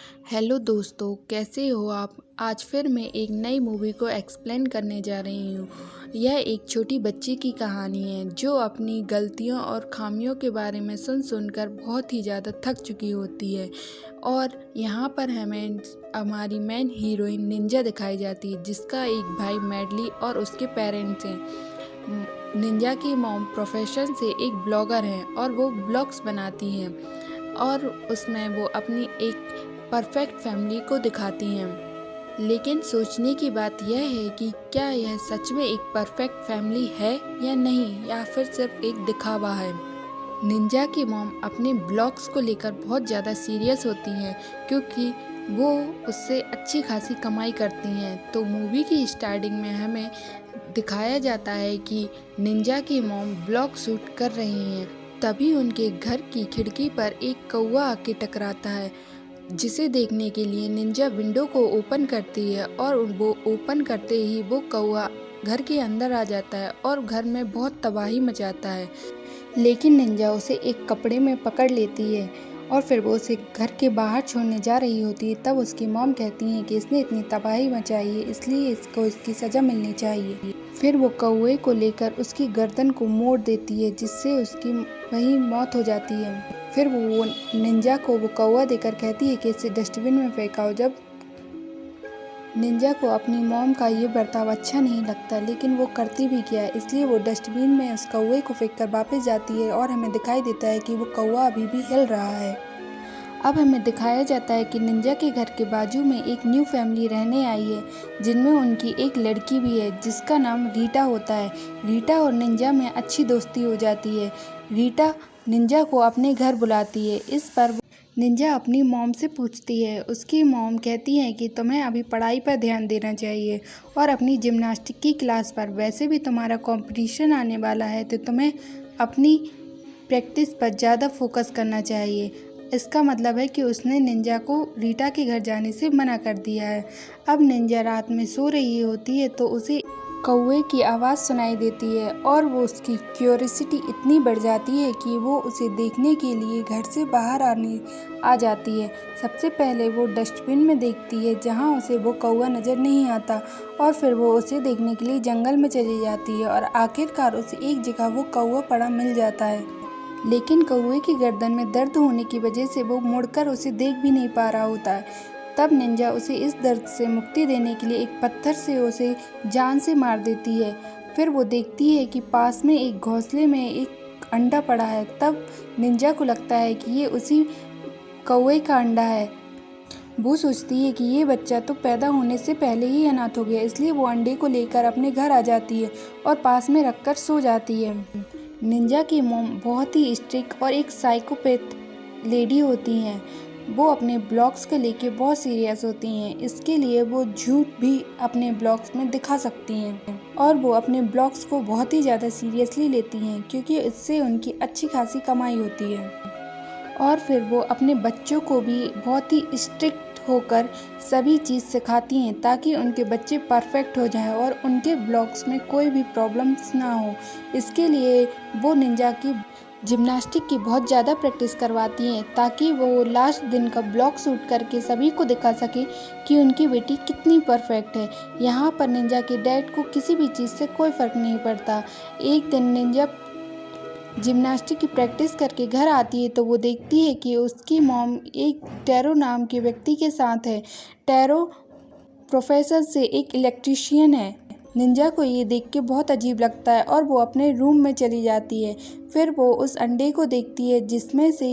Hello दोस्तों, कैसे हो आप। आज फिर मैं एक नई मूवी को एक्सप्लेन करने जा रही हूँ। यह एक छोटी बच्ची की कहानी है जो अपनी गलतियों और खामियों के बारे में सुनकर बहुत ही ज़्यादा थक चुकी होती है। और यहाँ पर हमें हमारी मेन हीरोइन निंजा दिखाई जाती है, जिसका एक भाई मैडली और उसके पेरेंट्स हैं। निंजा की मॉम प्रोफेशन से एक ब्लॉगर हैं और वो ब्लॉग्स बनाती हैं और उसमें वो अपनी एक परफेक्ट फैमिली को दिखाती हैं। लेकिन सोचने की बात यह है कि क्या यह सच में एक परफेक्ट फैमिली है या नहीं, या फिर सिर्फ एक दिखावा है। निंजा की मॉम अपने ब्लॉग्स को लेकर बहुत ज़्यादा सीरियस होती हैं, क्योंकि वो उससे अच्छी खासी कमाई करती हैं। तो मूवी की स्टार्टिंग में हमें दिखाया जाता है कि निंजा की मॉम ब्लॉग शूट कर रही हैं। तभी उनके घर की खिड़की पर एक कौवा आके टकराता है, जिसे देखने के लिए निंजा विंडो को ओपन करती है और वो ओपन करते ही वो कौवा घर के अंदर आ जाता है और घर में बहुत तबाही मचाता है। लेकिन निंजा उसे एक कपड़े में पकड़ लेती है और फिर वो उसे घर के बाहर छोड़ने जा रही होती है। तब उसकी मॉम कहती है कि इसने इतनी तबाही मचाई है, इसलिए इसको इसकी सज़ा मिलनी चाहिए। फिर वो कौवे को लेकर उसकी गर्दन को मोड़ देती है, जिससे उसकी वहीं मौत हो जाती है। फिर वो निंजा को वो कौवा देकर कहती है कि इसे डस्टबिन में फेंकाओ। जब निंजा को अपनी मॉम का ये बर्ताव अच्छा नहीं लगता, लेकिन वो करती भी क्या है, इसलिए वो डस्टबिन में उस कौवे को फेंककर वापस जाती है और हमें दिखाई देता है कि वो कौवा अभी भी हिल रहा है। अब हमें दिखाया जाता है कि निंजा के घर के बाजू में एक न्यू फैमिली रहने आई है, जिनमें उनकी एक लड़की भी है जिसका नाम रीटा होता है। रीटा और निंजा में अच्छी दोस्ती हो जाती है। रीटा निंजा को अपने घर बुलाती है। इस पर निंजा अपनी मॉम से पूछती है। उसकी मॉम कहती है कि तुम्हें अभी पढ़ाई पर ध्यान देना चाहिए और अपनी जिम्नास्टिक की क्लास पर। वैसे भी तुम्हारा कंपटीशन आने वाला है, तो तुम्हें अपनी प्रैक्टिस पर ज़्यादा फोकस करना चाहिए। इसका मतलब है कि उसने निंजा को रीटा के घर जाने से मना कर दिया है। अब निंजा रात में सो रही होती है तो उसे कौवे की आवाज़ सुनाई देती है और वो उसकी क्यूरियोसिटी इतनी बढ़ जाती है कि वो उसे देखने के लिए घर से बाहर आ जाती है। सबसे पहले वो डस्टबिन में देखती है, जहाँ उसे वो कौवा नज़र नहीं आता, और फिर वो उसे देखने के लिए जंगल में चली जाती है और आखिरकार उसे एक जगह वो कौवा पड़ा मिल जाता है। लेकिन कौवे की गर्दन में दर्द होने की वजह से वो मुड़कर उसे देख भी नहीं पा रहा होता है। तब निंजा उसे इस दर्द से मुक्ति देने के लिए एक पत्थर से उसे जान से मार देती है। फिर वो देखती है कि पास में एक घोंसले में एक अंडा पड़ा है। तब निंजा को लगता है कि ये उसी कौवे का अंडा है। वो सोचती है कि ये बच्चा तो पैदा होने से पहले ही अनाथ हो गया, इसलिए वो अंडे को लेकर अपने घर आ जाती है और पास में रखकर सो जाती है। निंजा की मॉम बहुत ही स्ट्रिक्ट और एक साइकोपैथ लेडी होती हैं। वो अपने ब्लॉग्स को लेके बहुत सीरियस होती हैं। इसके लिए वो झूठ भी अपने ब्लॉग्स में दिखा सकती हैं और वो अपने ब्लॉग्स को बहुत ही ज़्यादा सीरियसली लेती हैं, क्योंकि इससे उनकी अच्छी खासी कमाई होती है। और फिर वो अपने बच्चों को भी बहुत ही स्ट्रिक्ट होकर सभी चीज़ सिखाती हैं, ताकि उनके बच्चे परफेक्ट हो जाएं और उनके ब्लॉग्स में कोई भी प्रॉब्लम्स ना हो। इसके लिए वो निंजा की जिम्नास्टिक की बहुत ज़्यादा प्रैक्टिस करवाती हैं, ताकि वो लास्ट दिन का ब्लॉग शूट करके सभी को दिखा सके कि उनकी बेटी कितनी परफेक्ट है। यहाँ पर निंजा के डैड को किसी भी चीज़ से कोई फ़र्क नहीं पड़ता। एक दिन निंजा जिम्नास्टिक की प्रैक्टिस करके घर आती है तो वो देखती है कि उसकी मॉम एक टैरो नाम के व्यक्ति के साथ है। टैरो प्रोफेसर से एक इलेक्ट्रीशियन है। निंजा को ये देख के बहुत अजीब लगता है और वो अपने रूम में चली जाती है। फिर वो उस अंडे को देखती है, जिसमें से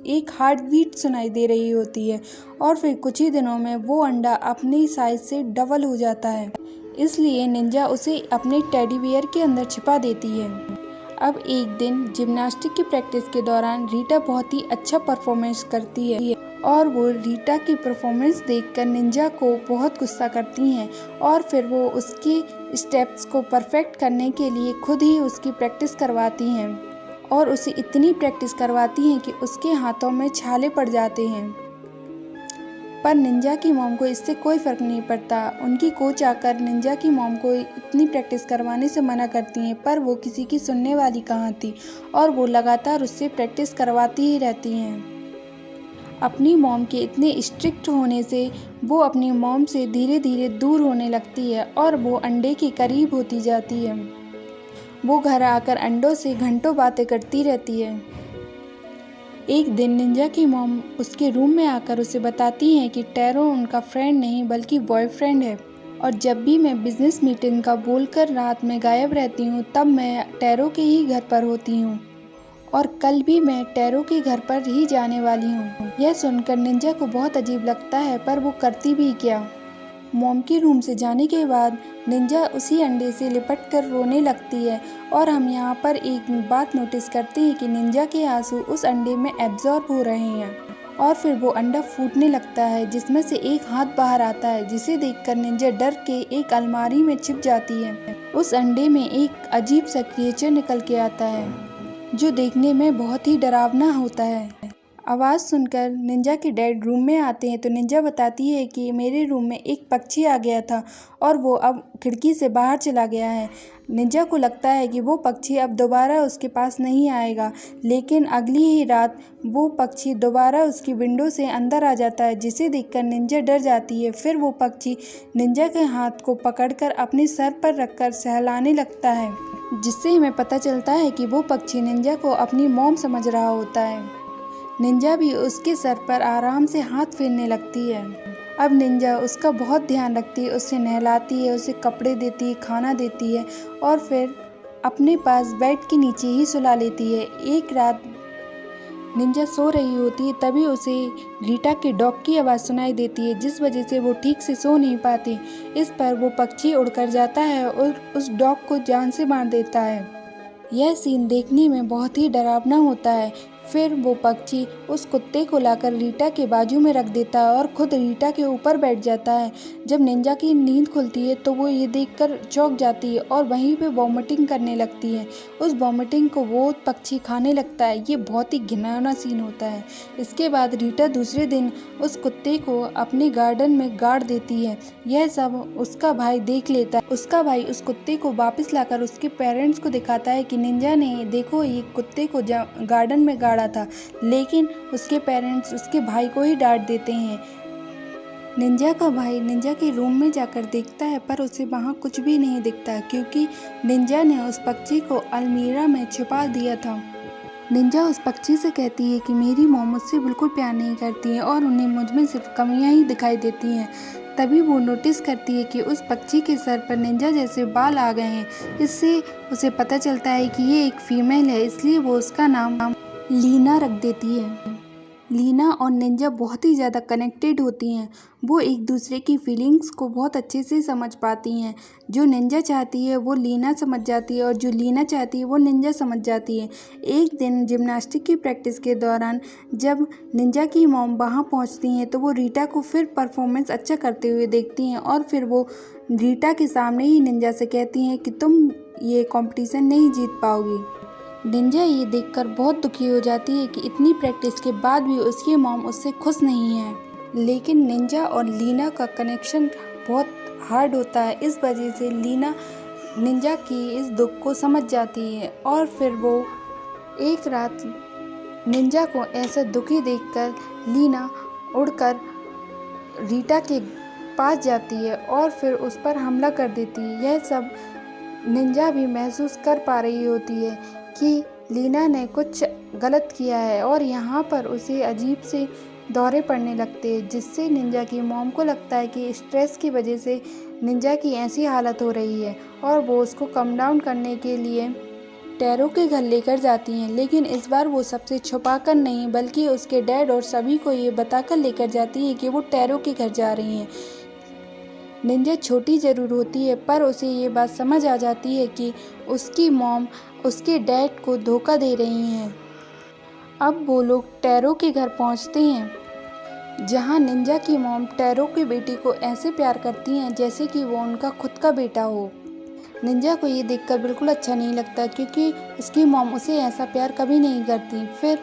एक हार्ट बीट सुनाई दे रही होती है, और फिर कुछ ही दिनों में वो अंडा अपनी साइज से डबल हो जाता है। इसलिए निंजा उसे अपने टेडी बियर के अंदर छिपा देती है। अब एक दिन जिम्नास्टिक की प्रैक्टिस के दौरान रीटा बहुत ही अच्छा परफॉर्मेंस करती है और वो रीटा की परफॉर्मेंस देखकर निंजा को बहुत गुस्सा करती हैं, और फिर वो उसकी स्टेप्स को परफेक्ट करने के लिए खुद ही उसकी प्रैक्टिस करवाती हैं और उसे इतनी प्रैक्टिस करवाती हैं कि उसके हाथों में छाले पड़ जाते हैं। पर निंजा की मॉम को इससे कोई फ़र्क नहीं पड़ता। उनकी कोच आकर निंजा की मॉम को इतनी प्रैक्टिस करवाने से मना करती हैं, पर वो किसी की सुनने वाली कहाँ थी और वो लगातार उससे प्रैक्टिस करवाती ही रहती हैं। अपनी मॉम के इतने स्ट्रिक्ट होने से वो अपनी मॉम से धीरे धीरे दूर होने लगती है और वो अंडे के करीब होती जाती है। वो घर आकर अंडों से घंटों बातें करती रहती है। एक दिन निंजा की मॉम उसके रूम में आकर उसे बताती हैं कि टैरो उनका फ्रेंड नहीं बल्कि बॉयफ्रेंड है, और जब भी मैं बिजनेस मीटिंग का बोलकर रात में गायब रहती हूँ तब मैं टैरो के ही घर पर होती हूँ, और कल भी मैं टैरो के घर पर ही जाने वाली हूँ। यह सुनकर निंजा को बहुत अजीब लगता है, पर वो करती भी क्या। मॉम के रूम से जाने के बाद निंजा उसी अंडे से लिपट कर रोने लगती है, और हम यहाँ पर एक बात नोटिस करते हैं कि निंजा के आंसू उस अंडे में एब्जॉर्ब हो रहे हैं, और फिर वो अंडा फूटने लगता है जिसमें से एक हाथ बाहर आता है, जिसे देखकर निंजा डर के एक अलमारी में छिप जाती है। उस अंडे में एक अजीब सा क्रिएचर निकल के आता है जो देखने में बहुत ही डरावना होता है। आवाज़ सुनकर निंजा के डैड रूम में आते हैं तो निंजा बताती है कि मेरे रूम में एक पक्षी आ गया था और वो अब खिड़की से बाहर चला गया है। निंजा को लगता है कि वो पक्षी अब दोबारा उसके पास नहीं आएगा, लेकिन अगली ही रात वो पक्षी दोबारा उसकी विंडो से अंदर आ जाता है, जिसे देखकर निंजा डर जाती है। फिर वो पक्षी निंजा के हाथ को पकड़कर अपने सर पर रखकर सहलाने लगता है, जिससे हमें पता चलता है कि वो पक्षी निंजा को अपनी मॉम समझ रहा होता है। निंजा भी उसके सर पर आराम से हाथ फेरने लगती है। अब निंजा उसका बहुत ध्यान रखती है, उसे नहलाती है, उसे कपड़े देती है, खाना देती है और फिर अपने पास बेड के नीचे ही सुला लेती है। एक रात निंजा सो रही होती है, तभी उसे रीटा के डॉग की आवाज़ सुनाई देती है, जिस वजह से वो ठीक से सो नहीं पाती। इस पर वो पक्षी उड़कर जाता है और उस डॉग को जान से मार देता है। यह सीन देखने में बहुत ही डरावना होता है। फिर वो पक्षी उस कुत्ते को लाकर रीटा के बाजू में रख देता है और खुद रीटा के ऊपर बैठ जाता है। जब निंजा की नींद खुलती है तो वो ये देखकर चौंक जाती है और वहीं पे वॉमिटिंग करने लगती है। उस वॉमिटिंग को वो पक्षी खाने लगता है। ये बहुत ही घिनौना सीन होता है। इसके बाद रीटा दूसरे दिन उस कुत्ते को अपने गार्डन में गाड़ देती है। यह सब उसका भाई देख लेता है। उसका भाई उस कुत्ते को वापस लाकर उसके पेरेंट्स को दिखाता है कि निंजा ने देखो ये कुत्ते को गार्डन में गाड़ा था, लेकिन उसके पेरेंट्स उसके भाई को ही डांट देते हैं। निंजा का भाई निंजा के रूम में जाकर देखता है, पर उसे वहाँ कुछ भी नहीं दिखता, क्योंकि निंजा ने उस पक्षी को अलमीरा में छुपा दिया था। निंजा उस पक्षी से कहती है कि मेरी मॉम मुझसे बिल्कुल प्यार नहीं करती है और उन्हें मुझ में सिर्फ कमियां ही दिखाई देती हैं। तभी वो नोटिस करती है कि उस पक्षी के सर पर निंजा जैसे बाल आ गए हैं। इससे उसे पता चलता है कि ये एक फीमेल है, इसलिए वो उसका नाम लीना रख देती है। लीना और निंजा बहुत ही ज़्यादा कनेक्टेड होती हैं। वो एक दूसरे की फीलिंग्स को बहुत अच्छे से समझ पाती हैं। जो निंजा चाहती है वो लीना समझ जाती है और जो लीना चाहती है वो निंजा समझ जाती है। एक दिन जिम्नास्टिक की प्रैक्टिस के दौरान जब निंजा की मॉम वहाँ पहुँचती हैं तो वो रीटा को फिर परफॉर्मेंस अच्छा करते हुए देखती हैं, और फिर वो रीटा के सामने ही निंजा से कहती हैं कि तुम ये कॉम्पिटिशन नहीं जीत पाओगी। निंजा ये देखकर बहुत दुखी हो जाती है कि इतनी प्रैक्टिस के बाद भी उसकी मॉम उससे खुश नहीं है। लेकिन निंजा और लीना का कनेक्शन बहुत हार्ड होता है। इस वजह से लीना निंजा की इस दुख को समझ जाती है, और फिर वो एक रात निंजा को ऐसा दुखी देखकर लीना उड़कर रीटा के पास जाती है और फिर उस पर हमला कर देती है। यह सब निंजा भी महसूस कर पा रही होती है कि लीना ने कुछ गलत किया है, और यहाँ पर उसे अजीब से दौरे पड़ने लगते हैं, जिससे निंजा की मॉम को लगता है कि स्ट्रेस की वजह से निंजा की ऐसी हालत हो रही है, और वो उसको कम डाउन करने के लिए टैरो के घर लेकर जाती हैं। लेकिन इस बार वो सबसे छुपा कर नहीं बल्कि उसके डैड और सभी को ये बताकर लेकर जाती है कि वो टैरो के घर जा रही हैं। निंजा छोटी ज़रूर होती है, पर उसे ये बात समझ आ जाती है कि उसकी मॉम उसके डैड को धोखा दे रही हैं। अब वो लोग टैरो के घर पहुंचते हैं, जहां निंजा की मॉम टैरो की बेटी को ऐसे प्यार करती हैं जैसे कि वो उनका खुद का बेटा हो। निंजा को ये देखकर बिल्कुल अच्छा नहीं लगता, क्योंकि उसकी मॉम उसे ऐसा प्यार कभी नहीं करती। फिर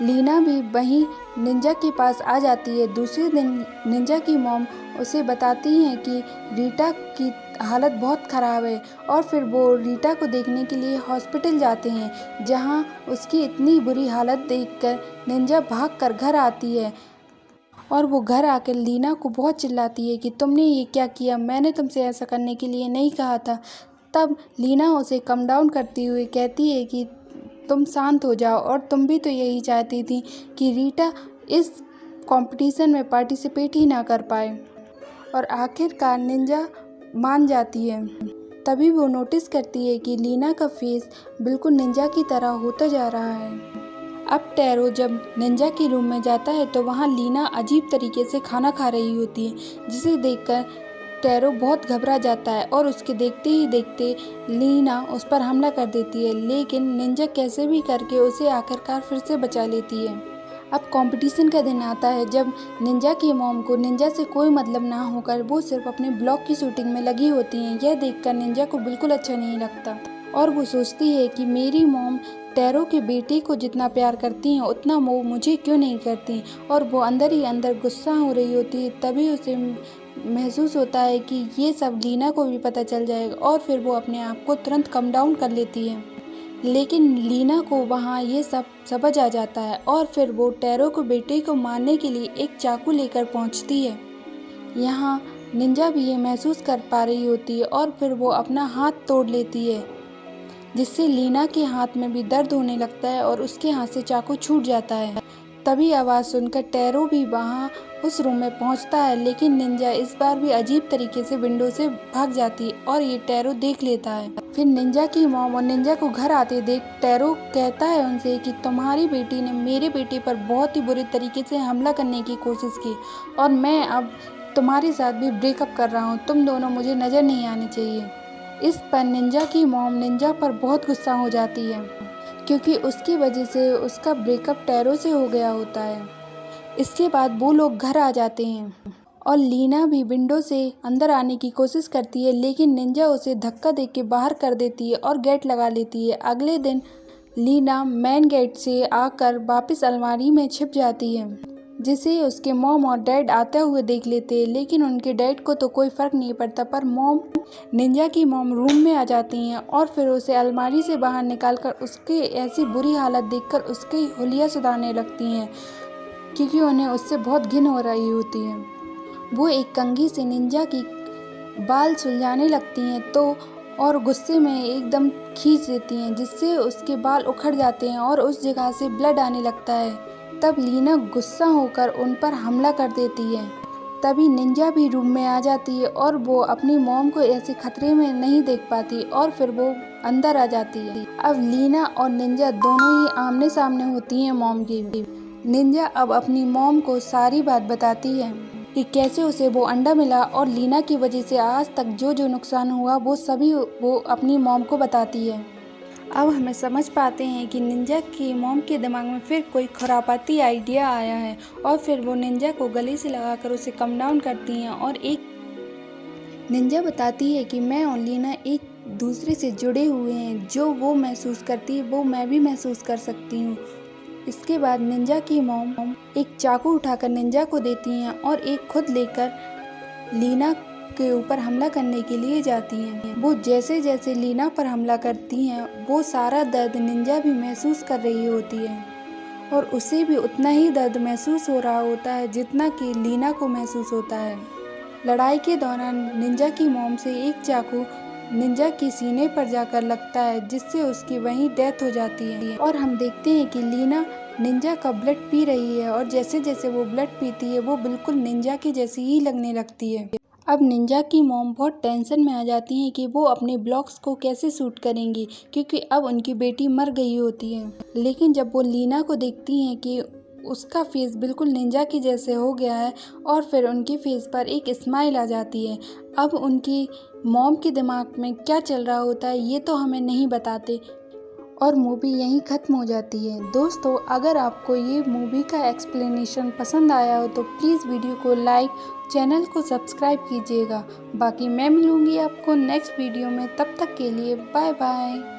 लीना भी वहीं निंजा के पास आ जाती है। दूसरे दिन निंजा की मॉम उसे बताती हैं कि रीटा की हालत बहुत ख़राब है, और फिर वो रीटा को देखने के लिए हॉस्पिटल जाते हैं, जहां उसकी इतनी बुरी हालत देखकर निंजा भागकर घर आती है। और वो घर आकर लीना को बहुत चिल्लाती है कि तुमने ये क्या किया, मैंने तुमसे ऐसा करने के लिए नहीं कहा था। तब लीना उसे कम डाउन करती हुई कहती है कि तुम शांत हो जाओ, और तुम भी तो यही चाहती थी कि रीटा इस कंपटीशन में पार्टिसिपेट ही ना कर पाए। और आखिरकार निंजा मान जाती है। तभी वो नोटिस करती है कि लीना का फेस बिल्कुल निंजा की तरह होता जा रहा है। अब टैरो जब निंजा के रूम में जाता है तो वहाँ लीना अजीब तरीके से खाना खा रही होती है, जिसे देखकर टैरो बहुत घबरा जाता है और उसके देखते ही देखते लीना उस पर हमला कर देती है, लेकिन निंजा कैसे भी करके उसे आखिरकार फिर से बचा लेती है। अब कंपटीशन का दिन आता है जब निंजा की मॉम को निंजा से कोई मतलब ना होकर वो सिर्फ अपने ब्लॉग की शूटिंग में लगी होती हैं। यह देखकर निंजा को बिल्कुल अच्छा नहीं लगता और वो सोचती है कि मेरी मॉम टैरो के बेटे को जितना प्यार करती हैं उतना वो मुझे क्यों नहीं करती, और वो अंदर ही अंदर गुस्सा हो रही होती है। तभी उसे महसूस होता है कि ये सब लीना को भी पता चल जाएगा और फिर वो अपने आप को तुरंत कम डाउन कर लेती है। लेकिन लीना को वहाँ ये सब समझ आ जाता है और फिर वो टैरो को बेटे को मारने के लिए एक चाकू लेकर पहुँचती है। यहाँ निंजा भी ये महसूस कर पा रही होती है और फिर वो अपना हाथ तोड़ लेती है, जिससे लीना के हाथ में भी दर्द होने लगता है और उसके हाथ से चाकू छूट जाता है। तभी आवाज़ सुनकर टैरो भी वहाँ उस रूम में पहुँचता है, लेकिन निंजा इस बार भी अजीब तरीके से विंडो से भाग जाती है और ये टैरो देख लेता है। फिर निंजा की मॉम और निंजा को घर आते देख टैरो कहता है उनसे कि तुम्हारी बेटी ने मेरे बेटे पर बहुत ही बुरे तरीके से हमला करने की कोशिश की और मैं अब तुम्हारे साथ भी ब्रेकअप कर रहा हूँ, तुम दोनों मुझे नज़र नहीं आनी चाहिए। इस पर निंजा की मॉम निंजा पर बहुत गुस्सा हो जाती है, क्योंकि उसकी वजह से उसका ब्रेकअप टैरो से हो गया होता है। इसके बाद वो लोग घर आ जाते हैं और लीना भी विंडो से अंदर आने की कोशिश करती है, लेकिन निंजा उसे धक्का देके बाहर कर देती है और गेट लगा लेती है। अगले दिन लीना मेन गेट से आकर वापस अलमारी में छिप जाती है, जिसे उसके मॉम और डैड आते हुए देख लेते हैं, लेकिन उनके डैड को तो कोई फ़र्क नहीं पड़ता। पर निंजा की मॉम रूम में आ जाती हैं और फिर उसे अलमारी से बाहर निकालकर उसकी ऐसी बुरी हालत देखकर उसकी हुलिया सुधारने लगती हैं, क्योंकि उन्हें उससे बहुत घिन हो रही होती है। वो एक कंघी से निंजा की बाल सुलझाने लगती हैं और गुस्से में एकदम खींच देती हैं, जिससे उसके बाल उखड़ जाते हैं और उस जगह से ब्लड आने लगता है। तब लीना गुस्सा होकर उन पर हमला कर देती है। तभी निंजा भी रूम में आ जाती है और वो अपनी मॉम को ऐसे खतरे में नहीं देख पाती और फिर वो अंदर आ जाती है। अब लीना और निंजा दोनों ही आमने सामने होती हैं मॉम की। निंजा अब अपनी मॉम को सारी बात बताती है कि कैसे उसे वो अंडा मिला और लीना की वजह से आज तक जो जो नुकसान हुआ वो सभी वो अपनी मॉम को बताती है। अब हमें समझ पाते हैं कि निंजा की मॉम के दिमाग में फिर कोई खुरापाती आइडिया आया है और फिर वो निंजा को गले से लगाकर उसे कम डाउन करती हैं और एक निंजा बताती है कि मैं और लीना एक दूसरे से जुड़े हुए हैं, जो वो महसूस करती है वो मैं भी महसूस कर सकती हूँ। इसके बाद निंजा की मॉम एक चाकू उठाकर निंजा को देती हैं और एक खुद लेकर लीना के ऊपर हमला करने के लिए जाती हैं। वो जैसे जैसे लीना पर हमला करती हैं वो सारा दर्द निंजा भी महसूस कर रही होती है और उसे भी उतना ही दर्द महसूस हो रहा होता है जितना कि लीना को महसूस होता है। लड़ाई के दौरान निंजा की मॉम से एक चाकू निंजा के सीने पर जाकर लगता है, जिससे उसकी वहीं डेथ हो जाती है और हम देखते हैं कि लीना निंजा का ब्लड पी रही है और जैसे जैसे वो ब्लड पीती है वो बिल्कुल निंजा की जैसी ही लगने लगती है। अब निंजा की मॉम बहुत टेंशन में आ जाती हैं कि वो अपने ब्लॉग्स को कैसे शूट करेंगी, क्योंकि अब उनकी बेटी मर गई होती है। लेकिन जब वो लीना को देखती हैं कि उसका फेस बिल्कुल निंजा की जैसे हो गया है और फिर उनके फेस पर एक स्माइल आ जाती है। अब उनकी मॉम के दिमाग में क्या चल रहा होता है ये तो हमें नहीं बताते और मूवी यहीं ख़त्म हो जाती है। दोस्तों, अगर आपको ये मूवी का एक्सप्लेनेशन पसंद आया हो तो प्लीज़ वीडियो को लाइक, चैनल को सब्सक्राइब कीजिएगा। बाकी मैं मिलूँगी आपको नेक्स्ट वीडियो में, तब तक के लिए बाय बाय।